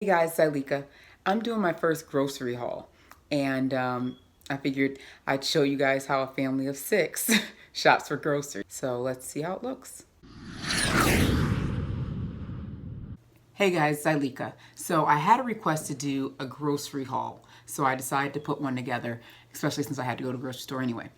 Hey guys, it's Ileka. I'm doing my first grocery haul, and I figured I'd show you guys how a family of 6 shops for groceries. So let's see how it looks. Hey guys, it's Ileka. So I had a request to do a grocery haul, so I decided to put one together, especially since I had to go to the grocery store anyway.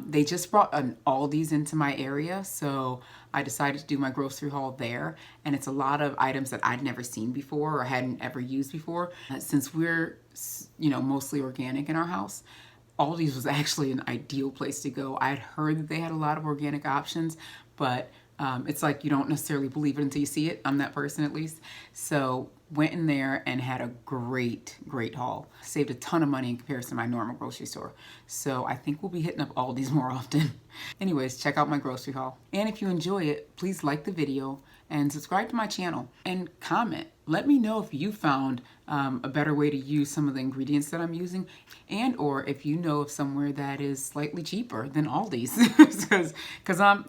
They just brought an Aldi's into my area, so I decided to do my grocery haul there, and it's a lot of items that I'd never seen before or hadn't ever used before. Since we're, mostly organic in our house, Aldi's was actually an ideal place to go. I had heard that they had a lot of organic options, but it's like you don't necessarily believe it until you see it. I'm that person at least. So went in there and had a great haul. Saved a ton of money in comparison to my normal grocery store. So I think we'll be hitting up Aldi's more often. Anyways, check out my grocery haul. And if you enjoy it, please like the video and subscribe to my channel and comment. Let me know if you found a better way to use some of the ingredients that I'm using, and or if you know of somewhere that is slightly cheaper than Aldi's. Because I'm,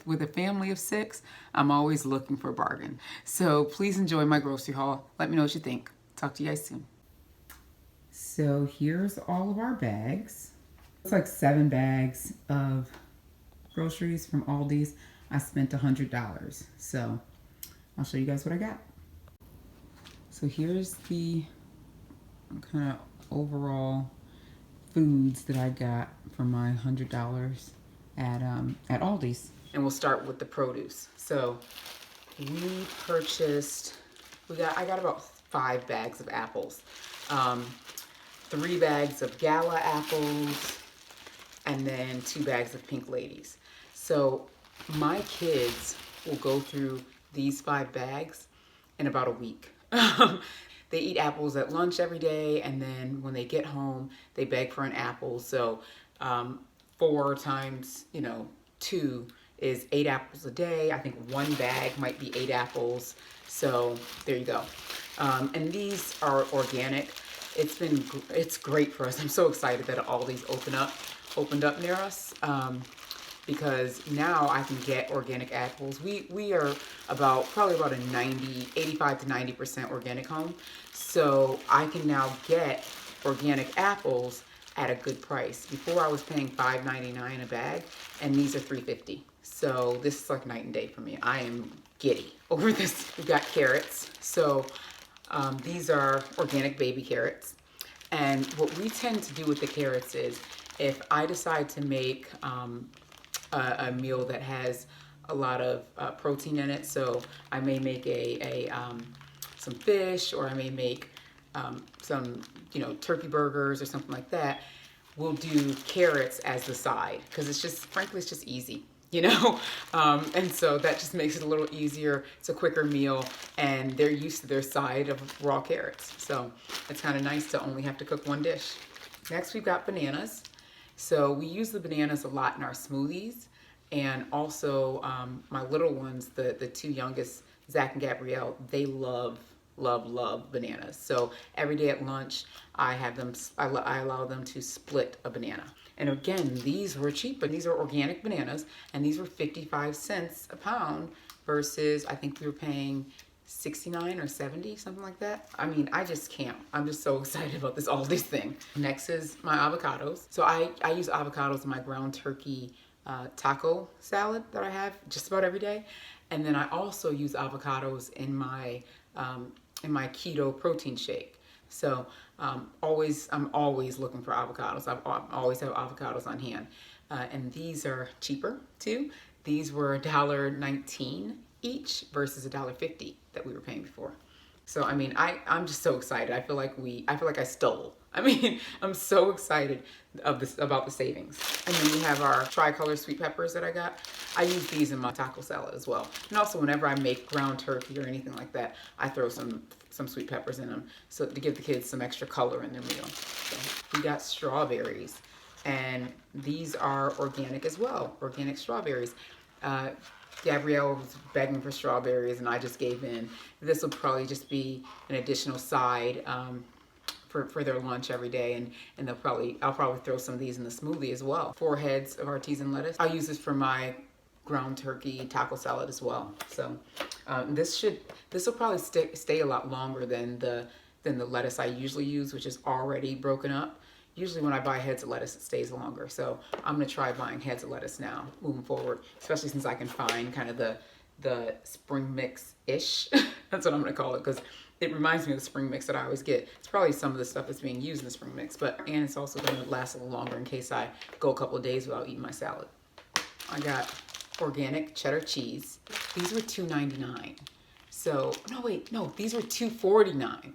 with a family of 6, I'm always looking for a bargain. So please enjoy my grocery haul. Let me know what you think. Talk to you guys soon. So here's all of our bags. It's like 7 bags of groceries from Aldi's. I spent $100. So I'll show you guys what I got. So here's the kind of overall foods that I got for my $100 at Aldi's. And we'll start with the produce. So we purchased, I got about 5 bags of apples, 3 bags of Gala apples, and then 2 bags of Pink Ladies. So my kids will go through these 5 bags in about a week. They eat apples at lunch every day, and then when they get home, they beg for an apple. So 4 times, 2 is 8 apples a day. I think 1 bag might be 8 apples. So there you go. And these are organic. It's great for us. I'm so excited that Aldi's opened up near us. Because now I can get organic apples. We are probably about a 85 to 90% organic home. So I can now get organic apples at a good price. Before I was paying $5.99 a bag, and these are $3.50. So this is like night and day for me. I am giddy over this. We've got carrots. So these are organic baby carrots. And what we tend to do with the carrots is, if I decide to make a meal that has a lot of protein in it, so I may make some fish, or I may make some turkey burgers or something like that, we'll do carrots as the side, because frankly it's just easy, and so that just makes it a little easier. It's a quicker meal, and they're used to their side of raw carrots, so it's kind of nice to only have to cook 1 dish. Next, we've got bananas. So we use the bananas a lot in our smoothies, and also my little ones, the 2 youngest, Zach and Gabrielle, they love bananas. So every day at lunch, I allow them to split a banana. And again, these were cheap, but these are organic bananas, and these were 55 cents a pound versus I think we were paying 69 or 70, something like that. I mean, I just can't. I'm just so excited about this Aldi's thing. Next is my avocados. So I use avocados in my ground turkey taco salad that I have just about every day. And then I also use avocados in my keto protein shake. So I'm always looking for avocados. I always have avocados on hand. And these are cheaper too. These were $1.19 each versus $1.50 that we were paying before. So I mean, I'm just so excited. I feel like I stole. I mean, I'm so excited about the savings. And then we have our tricolor sweet peppers that I got. I use these in my taco salad as well. And also whenever I make ground turkey or anything like that, I throw some sweet peppers in them, so to give the kids some extra color in their meal. So we got strawberries, and these are organic as well, organic strawberries. Gabrielle was begging for strawberries, and I just gave in. This will probably just be an additional side for their lunch every day, and I'll probably throw some of these in the smoothie as well. 4 heads of artisan lettuce. I'll use this for my ground turkey taco salad as well. So This will probably stay a lot longer than the lettuce I usually use, which is already broken up. Usually when I buy heads of lettuce, it stays longer. So I'm gonna try buying heads of lettuce now, moving forward, especially since I can find kind of the spring mix-ish. That's what I'm gonna call it, because it reminds me of the spring mix that I always get. It's probably some of the stuff that's being used in the spring mix, and it's also gonna last a little longer in case I go a couple of days without eating my salad. I got organic cheddar cheese. These were $2.99. So, no, these were $2.49.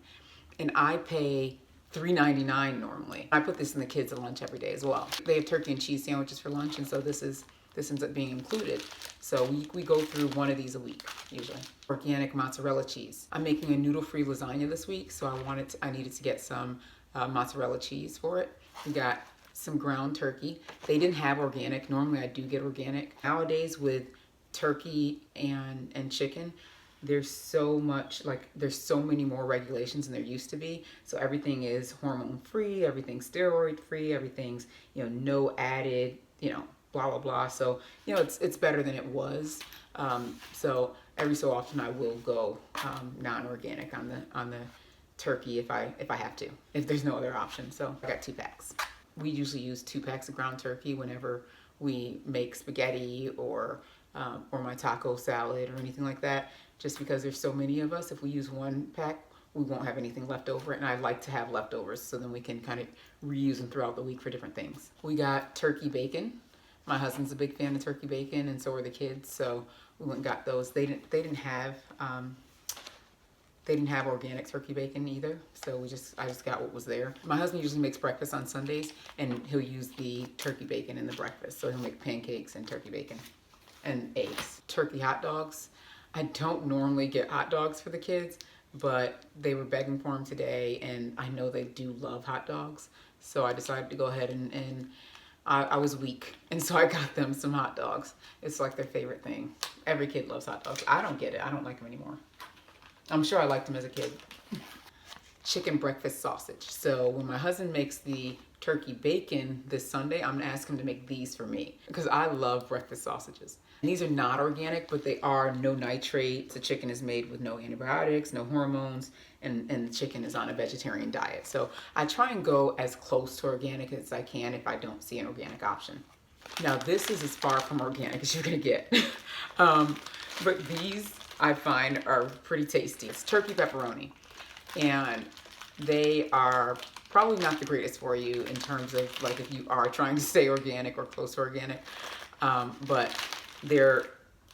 And I pay $3.99 normally. I put this in the kids' lunch every day as well. They have turkey and cheese sandwiches for lunch, and so this ends up being included. So we go through one of these a week, usually. Organic mozzarella cheese. I'm making a noodle-free lasagna this week, so I needed to get some mozzarella cheese for it. We got some ground turkey. They didn't have organic. Normally I do get organic. Nowadays with turkey and chicken, there's so many more regulations than there used to be. So everything is hormone free, everything's steroid free, everything's, no added, blah, blah, blah. So, it's better than it was. So every so often I will go non-organic on the turkey if I have to, if there's no other option. So I got 2 packs. We usually use 2 packs of ground turkey whenever we make spaghetti or my taco salad or anything like that, just because there's so many of us. If we use 1 pack, we won't have anything left over, and I like to have leftovers so then we can kind of reuse them throughout the week for different things. We got turkey bacon. My husband's a big fan of turkey bacon, and so are the kids, so we went and got those. They didn't have organic turkey bacon either, so I just got what was there. My husband usually makes breakfast on Sundays, and he'll use the turkey bacon in the breakfast. So he'll make pancakes and turkey bacon and eggs. Turkey hot dogs. I don't normally get hot dogs for the kids, but they were begging for them today, and I know they do love hot dogs, so I decided to go ahead and I was weak, and so I got them some hot dogs. It's like their favorite thing. Every kid loves hot dogs. I don't get it. I don't like them anymore. I'm sure I liked them as a kid. Chicken breakfast sausage. So when my husband makes the turkey bacon this Sunday, I'm gonna ask him to make these for me because I love breakfast sausages. And these are not organic, but they are no nitrates. The chicken is made with no antibiotics, no hormones, and the chicken is on a vegetarian diet. So I try and go as close to organic as I can if I don't see an organic option. Now this is as far from organic as you're gonna get. But these I find are pretty tasty. It's turkey pepperoni, and they are probably not the greatest for you in terms of like if you are trying to stay organic or close to organic, but they're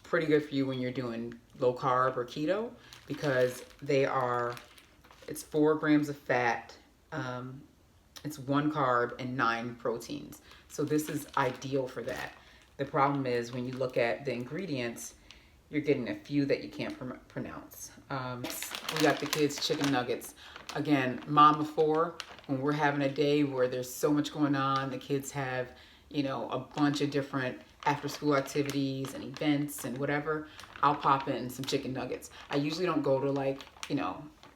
pretty good for you when you're doing low carb or keto because it's 4 grams of fat, it's 1 carb and 9 proteins. So this is ideal for that. The problem is when you look at the ingredients, you're getting a few that you can't pronounce. We got the kids chicken nuggets. Again, mom of 4, when we're having a day where there's so much going on, the kids have, a bunch of different after school activities and events and whatever, I'll pop in some chicken nuggets. I usually don't go to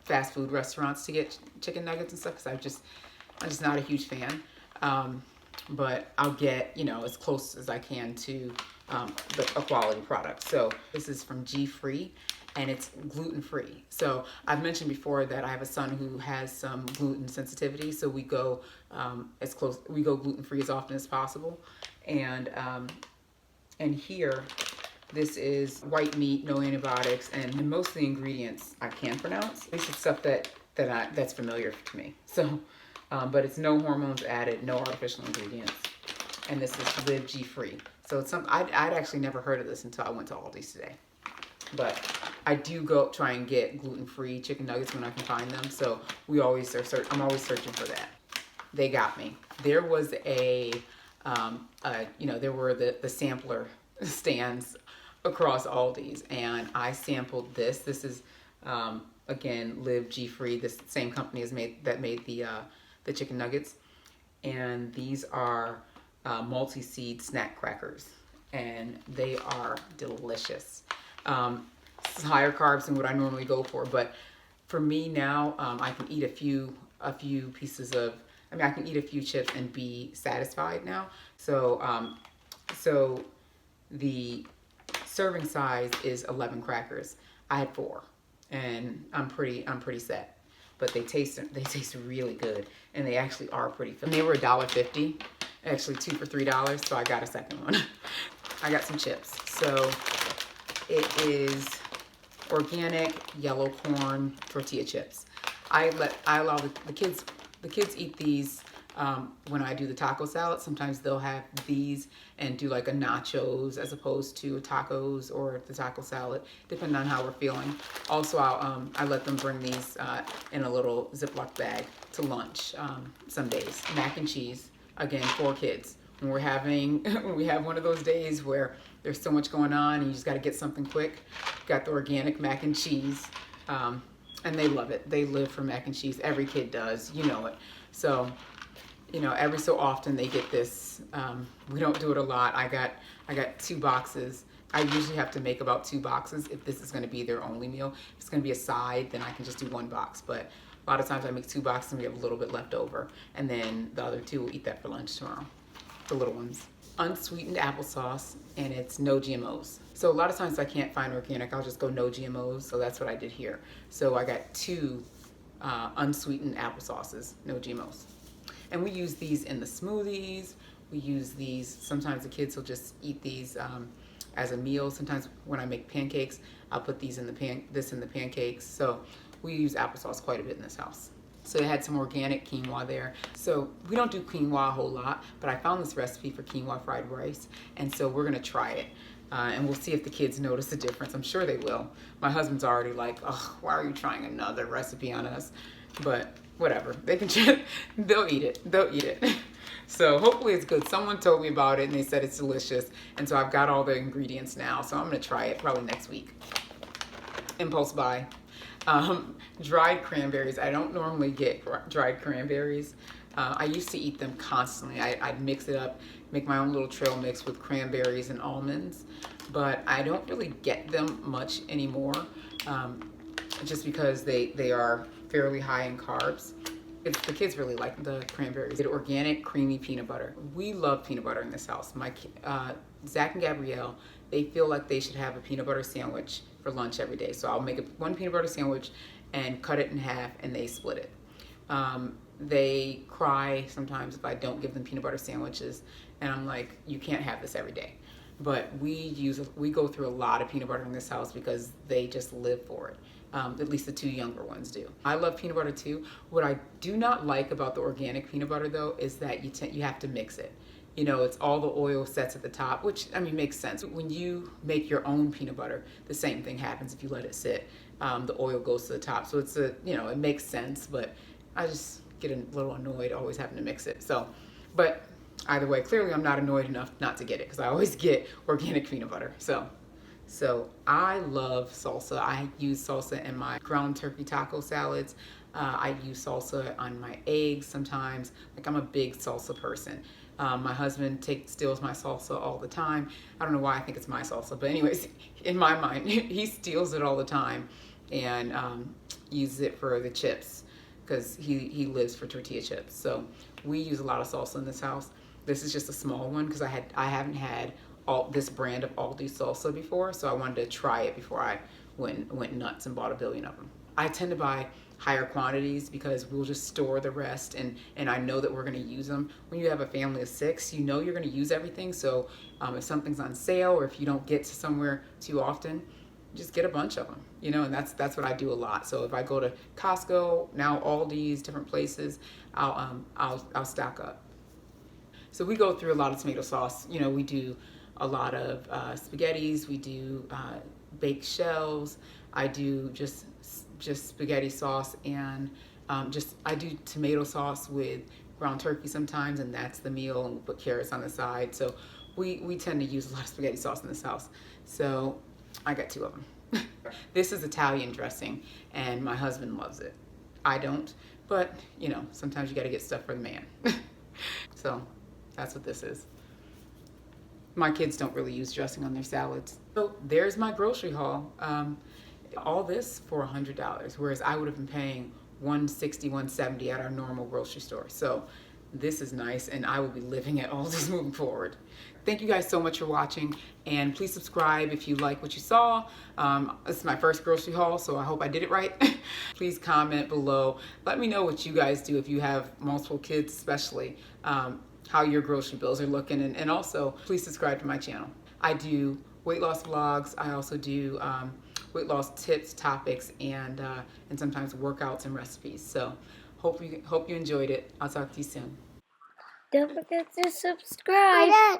fast food restaurants to get chicken nuggets and stuff because I'm just not a huge fan. But I'll get, as close as I can to a quality product. So this is from G-Free, and it's gluten-free. So I've mentioned before that I have a son who has some gluten sensitivity, so we go gluten-free as often as possible. And here, this is white meat, no antibiotics, and most of the ingredients I can pronounce. At least it's stuff that's familiar to me. So, but it's no hormones added, no artificial ingredients, and this is Live G-Free. So it's something I'd actually never heard of this until I went to Aldi's today. But I do go try and get gluten-free chicken nuggets when I can find them. So I'm always searching for that. They got me. There was there were the sampler stands across Aldi's, and I sampled this. This is again Live G-Free. This same company made the chicken nuggets, and these are multi-seed snack crackers, and they are delicious. It's higher carbs than what I normally go for, but for me now, I can eat a few pieces of. I can eat a few chips and be satisfied now. So, so the serving size is 11 crackers. I had 4, and I'm pretty set. But they taste really good, and they actually are pretty filling. They were $1.50, actually 2 for $3, so I got a second one. I got some chips. So it is organic yellow corn tortilla chips. I allow the kids eat these when I do the taco salad. Sometimes they'll have these and do like a nachos as opposed to tacos or the taco salad, depending on how we're feeling. Also, I let them bring these in a little Ziploc bag to lunch some days. Mac and cheese, again, for kids. When when we have one of those days where there's so much going on and you just got to get something quick, got the organic mac and cheese. And they love it. They live for mac and cheese. Every kid does, you know it. So, you know, every so often they get this. We don't do it a lot. I got 2 boxes. I usually have to make about 2 boxes if this is going to be their only meal. If it's going to be a side, then I can just do 1 box. But a lot of times I make 2 boxes and we have a little bit left over. And then the other 2 will eat that for lunch tomorrow, the little ones. Unsweetened applesauce, and it's no GMOs. So a lot of times I can't find organic, I'll just go no GMOs, so that's what I did here. So I got 2 unsweetened applesauces, no GMOs. And we use these in the smoothies, we use these, sometimes the kids will just eat these as a meal. Sometimes when I make pancakes, I'll put these in the pancakes. So we use applesauce quite a bit in this house. So they had some organic quinoa there. So we don't do quinoa a whole lot, but I found this recipe for quinoa fried rice, and so we're gonna try it. And we'll see if the kids notice the difference. I'm sure they will. My husband's already like, oh, why are you trying another recipe on us? But whatever, they can they'll eat it, So hopefully it's good. Someone told me about it and they said it's delicious. And so I've got all the ingredients now, so I'm gonna try it probably next week. Impulse buy. Dried cranberries. I don't normally get dried cranberries. I used to eat them constantly. I'd mix it up, make my own little trail mix with cranberries and almonds, but I don't really get them much anymore, just because they are fairly high in carbs. The kids really like the cranberries. It's organic, creamy peanut butter. We love peanut butter in this house. Zach and Gabrielle, they feel like they should have a peanut butter sandwich for lunch every day. So I'll make one peanut butter sandwich and cut it in half, and they split it. They cry sometimes if I don't give them peanut butter sandwiches, and I'm like, you can't have this every day. But we go through a lot of peanut butter in this house because they just live for it. At least the 2 younger ones do. I love peanut butter too. What I do not like about the organic peanut butter though is that you have to mix it. You know, it's all the oil sets at the top, which, I mean, makes sense. When you make your own peanut butter, the same thing happens if you let it sit. The oil goes to the top. So it makes sense, but I just get a little annoyed always having to mix it. So, but either way, clearly I'm not annoyed enough not to get it because I always get organic peanut butter. So I love salsa. I use salsa in my ground turkey taco salads. I use salsa on my eggs sometimes. Like, I'm a big salsa person. My husband steals my salsa all the time. I don't know why I think it's my salsa, but anyways, in my mind, he steals it all the time and uses it for the chips because he lives for tortilla chips. So we use a lot of salsa in this house. This is just a small one because I haven't had this brand of Aldi salsa before, so I wanted to try it before I went nuts and bought a billion of them. I tend to buy higher quantities because we'll just store the rest, and I know that we're going to use them. When you have a family of 6, you know you're going to use everything. So if something's on sale or if you don't get to somewhere too often, just get a bunch of them, you know. And that's what I do a lot. So if I go to Costco, now Aldi's, different places, I'll stock up. So we go through a lot of tomato sauce. You know, we do a lot of spaghettis. We do baked shells. I do just spaghetti sauce, and I do tomato sauce with ground turkey sometimes, and that's the meal, and we put carrots on the side. So we tend to use a lot of spaghetti sauce in this house. So I got 2 of them. This is Italian dressing, and my husband loves it. I don't, but you know, sometimes you got to get stuff for the man. So that's what this is. My kids don't really use dressing on their salads. So there's my grocery haul. All this for $100, whereas I would have been paying $160, $170 at our normal grocery store. So this is nice, and I will be living at Aldi's moving forward. Thank you guys so much for watching, and please subscribe if you like what you saw. This is my first grocery haul, so I hope I did it right. Please comment below. Let me know what you guys do if you have multiple kids, especially how your grocery bills are looking, and also please subscribe to my channel. I do weight loss vlogs. I also do weight loss tips, topics, and sometimes workouts and recipes. So hope you enjoyed it. I'll talk to you soon. Don't forget to subscribe.